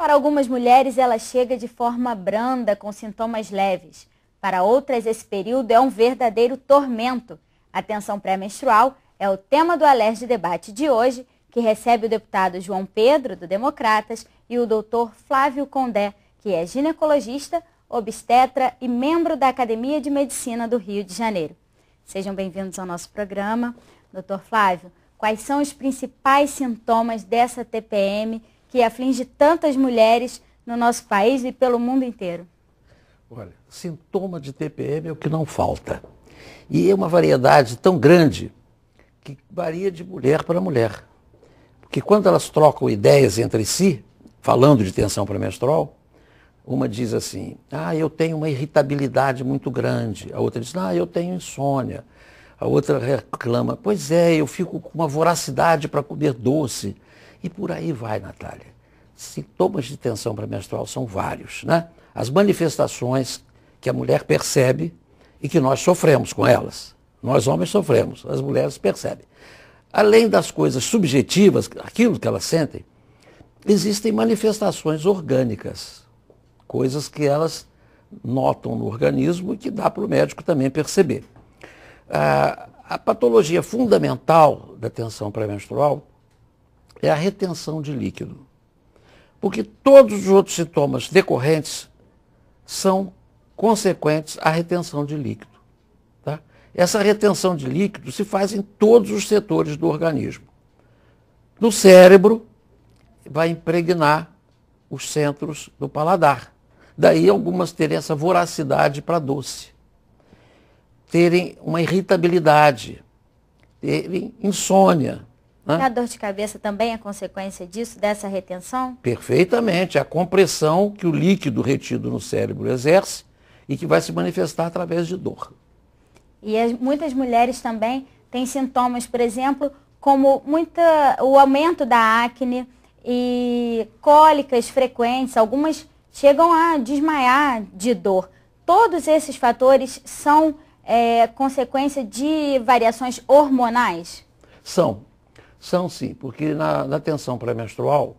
Para algumas mulheres, ela chega de forma branda, com sintomas leves. Para outras, esse período é um verdadeiro tormento. A tensão pré-menstrual é o tema do Alerj Debate de hoje, que recebe o deputado João Pedro, do Democratas, e o doutor Flávio Condé, que é ginecologista, obstetra e membro da Academia de Medicina do Rio de Janeiro. Sejam bem-vindos ao nosso programa. Doutor Flávio, quais são os principais sintomas dessa TPM que aflige tantas mulheres no nosso país e pelo mundo inteiro? Olha, sintoma de TPM é o que não falta. E é uma variedade tão grande que varia de mulher para mulher. Porque quando elas trocam ideias entre si, falando de tensão pré-menstrual, uma diz assim, eu tenho uma irritabilidade muito grande. A outra diz, eu tenho insônia. A outra reclama, pois é, eu fico com uma voracidade para comer doce. E por aí vai, Natália. Sintomas de tensão pré-menstrual são vários, né? As manifestações que a mulher percebe e que nós sofremos com elas. Nós homens sofremos, as mulheres percebem. Além das coisas subjetivas, aquilo que elas sentem, existem manifestações orgânicas, coisas que elas notam no organismo e que dá para o médico também perceber. A patologia fundamental da tensão pré-menstrual é a retenção de líquido. Porque todos os outros sintomas decorrentes são consequentes à retenção de líquido. Tá? Essa retenção de líquido se faz em todos os setores do organismo. No cérebro, vai impregnar os centros do paladar. Daí algumas terem essa voracidade para doce, terem uma irritabilidade, terem insônia. A dor de cabeça também é consequência disso, dessa retenção? Perfeitamente. A compressão que o líquido retido no cérebro exerce e que vai se manifestar através de dor. E muitas mulheres também têm sintomas, por exemplo, como o aumento da acne e cólicas frequentes. Algumas chegam a desmaiar de dor. Todos esses fatores são consequência de variações hormonais? São sim, porque na tensão pré-menstrual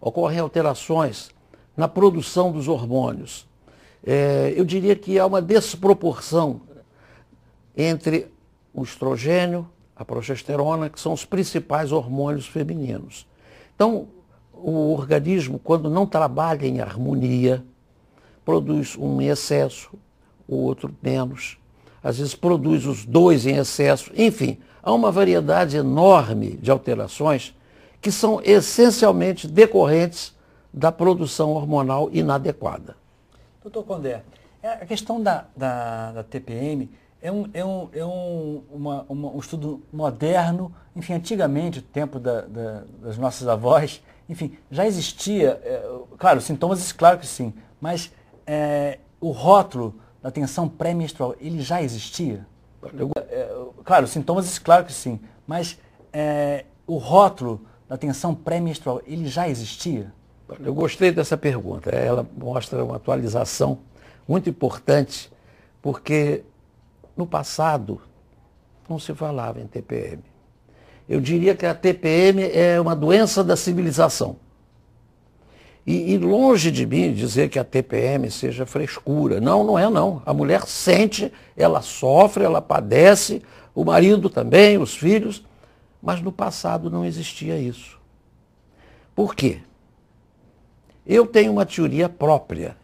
ocorrem alterações na produção dos hormônios. Eu diria que há uma desproporção entre o estrogênio, a progesterona, que são os principais hormônios femininos. Então, o organismo, quando não trabalha em harmonia, produz um em excesso, o outro menos. Às vezes produz os dois em excesso. Enfim, há uma variedade enorme de alterações que são essencialmente decorrentes da produção hormonal inadequada. Doutor Condé, a questão da TPM é um estudo moderno. Enfim, antigamente, o tempo das nossas avós, enfim, já existia, claro, sintomas, claro que sim, mas o rótulo da tensão pré-menstrual, ele já existia? Claro, sintomas, claro que sim, mas o rótulo da tensão pré-menstrual, ele já existia? Eu gostei dessa pergunta. Ela mostra uma atualização muito importante, porque no passado não se falava em TPM. Eu diria que a TPM é uma doença da civilização. E longe de mim dizer que a TPM seja frescura. Não é não. A mulher sente, ela sofre, ela padece, o marido também, os filhos, mas no passado não existia isso. Por quê? Eu tenho uma teoria própria,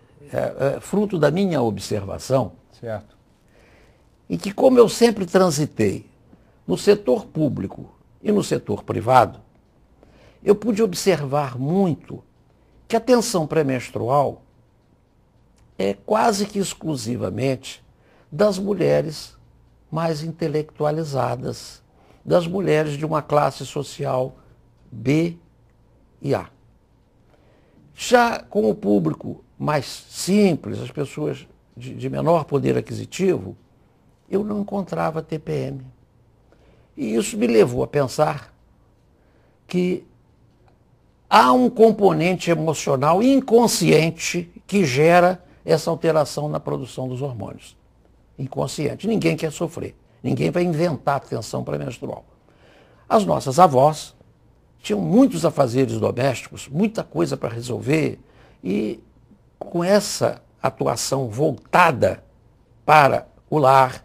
fruto da minha observação, certo, em que, como eu sempre transitei no setor público e no setor privado, eu pude observar muito que a tensão pré-menstrual é quase que exclusivamente das mulheres mais intelectualizadas, das mulheres de uma classe social B e A. Já com o público mais simples, as pessoas de menor poder aquisitivo, eu não encontrava TPM. E isso me levou a pensar que há um componente emocional inconsciente que gera essa alteração na produção dos hormônios. Inconsciente. Ninguém quer sofrer. Ninguém vai inventar tensão pré-menstrual. As nossas avós tinham muitos afazeres domésticos, muita coisa para resolver, e com essa atuação voltada para o lar,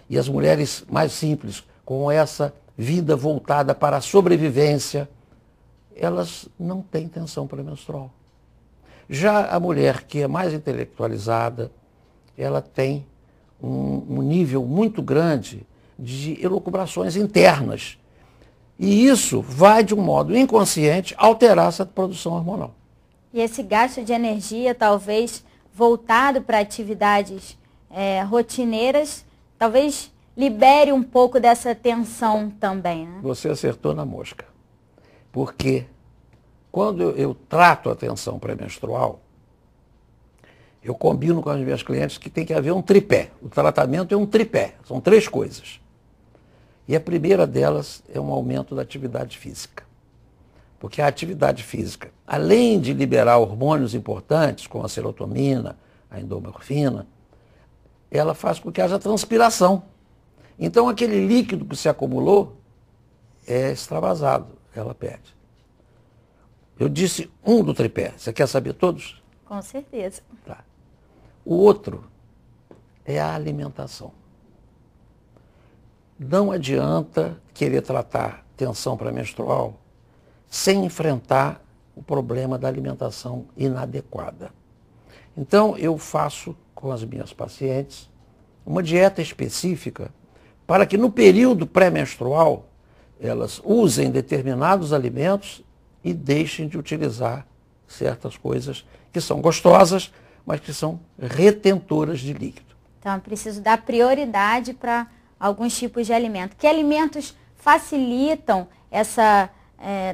e as mulheres mais simples, com essa vida voltada para a sobrevivência, elas não têm tensão pré-menstrual. Já a mulher que é mais intelectualizada, ela tem um nível muito grande de elucubrações internas. E isso vai, de um modo inconsciente, alterar essa produção hormonal. E esse gasto de energia, talvez voltado para atividades rotineiras, talvez libere um pouco dessa tensão também, né? Você acertou na mosca. Porque quando eu trato a tensão pré-menstrual, eu combino com as minhas clientes que tem que haver um tripé. O tratamento é um tripé, são 3 coisas. E a primeira delas é um aumento da atividade física. Porque a atividade física, além de liberar hormônios importantes, como a serotonina, a endorfina, ela faz com que haja transpiração. Então aquele líquido que se acumulou é extravasado, ela perde. Eu disse um do tripé, você quer saber todos? Com certeza. Tá. O outro é a alimentação. Não adianta querer tratar tensão pré-menstrual sem enfrentar o problema da alimentação inadequada. Então, eu faço com as minhas pacientes uma dieta específica para que no período pré-menstrual elas usem determinados alimentos e deixem de utilizar certas coisas que são gostosas, mas que são retentoras de líquido. Então, eu preciso dar prioridade para alguns tipos de alimento. Que alimentos facilitam essa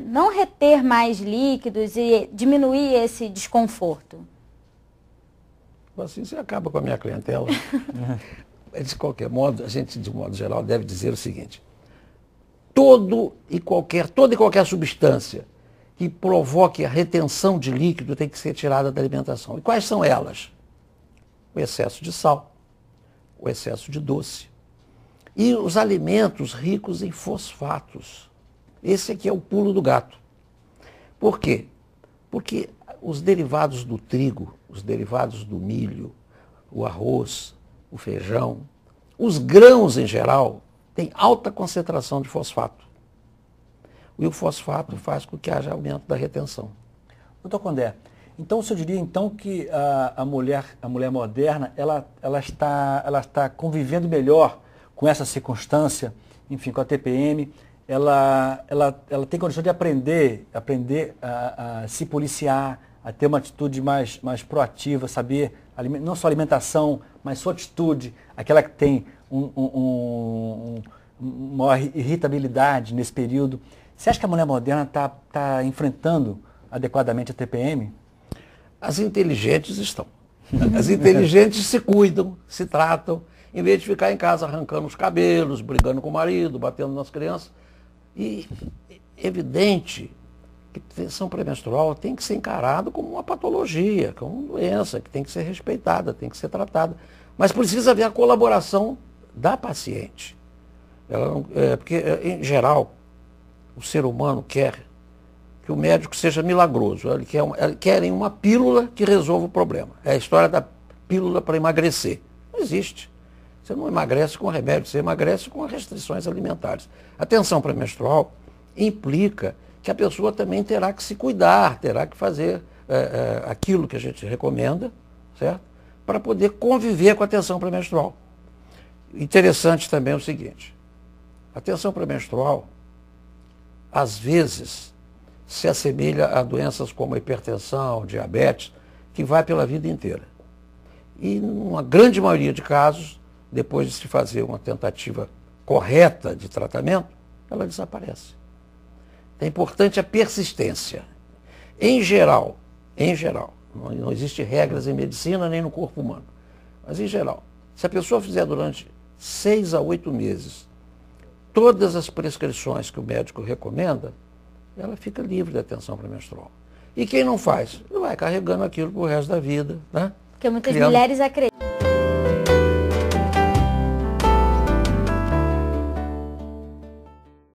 não reter mais líquidos e diminuir esse desconforto? Assim você acaba com a minha clientela. De qualquer modo, a gente, de modo geral, deve dizer o seguinte: toda e qualquer substância que provoque a retenção de líquido tem que ser tirada da alimentação. E quais são elas? O excesso de sal, o excesso de doce e os alimentos ricos em fosfatos. Esse aqui é o pulo do gato. Por quê? Porque os derivados do trigo, os derivados do milho, o arroz, o feijão, os grãos em geral, têm alta concentração de fosfato. E o fosfato faz com que haja aumento da retenção. Doutor Condé, então o senhor diria então que a mulher moderna, ela está convivendo melhor com essa circunstância, enfim, com a TPM, ela tem condição de aprender a se policiar, a ter uma atitude mais proativa, saber, não só alimentação, mas sua atitude, aquela que tem uma irritabilidade nesse período. Você acha que a mulher moderna está enfrentando adequadamente a TPM? As inteligentes estão. As inteligentes se cuidam, se tratam, em vez de ficar em casa arrancando os cabelos, brigando com o marido, batendo nas crianças. E é evidente que tensão pré-menstrual tem que ser encarado como uma patologia, como uma doença, que tem que ser respeitada, tem que ser tratada. Mas precisa haver a colaboração da paciente. Porque, em geral, o ser humano quer que o médico seja milagroso. Eles querem uma pílula que resolva o problema. É a história da pílula para emagrecer. Não existe. Você não emagrece com remédio, você emagrece com restrições alimentares. A tensão pré-menstrual implica que a pessoa também terá que se cuidar, terá que fazer aquilo que a gente recomenda, certo? Para poder conviver com a tensão pré-menstrual. Interessante também é o seguinte: a tensão pré-menstrual, às vezes, se assemelha a doenças como a hipertensão, diabetes, que vai pela vida inteira. E, numa grande maioria de casos, depois de se fazer uma tentativa correta de tratamento, ela desaparece. É importante a persistência. Em geral, não existe regras em medicina nem no corpo humano, mas em geral, se a pessoa fizer durante 6 a 8 meses todas as prescrições que o médico recomenda, ela fica livre da tensão pré-menstrual. E quem não faz, vai carregando aquilo pro resto da vida, né? Porque muitas mulheres acreditam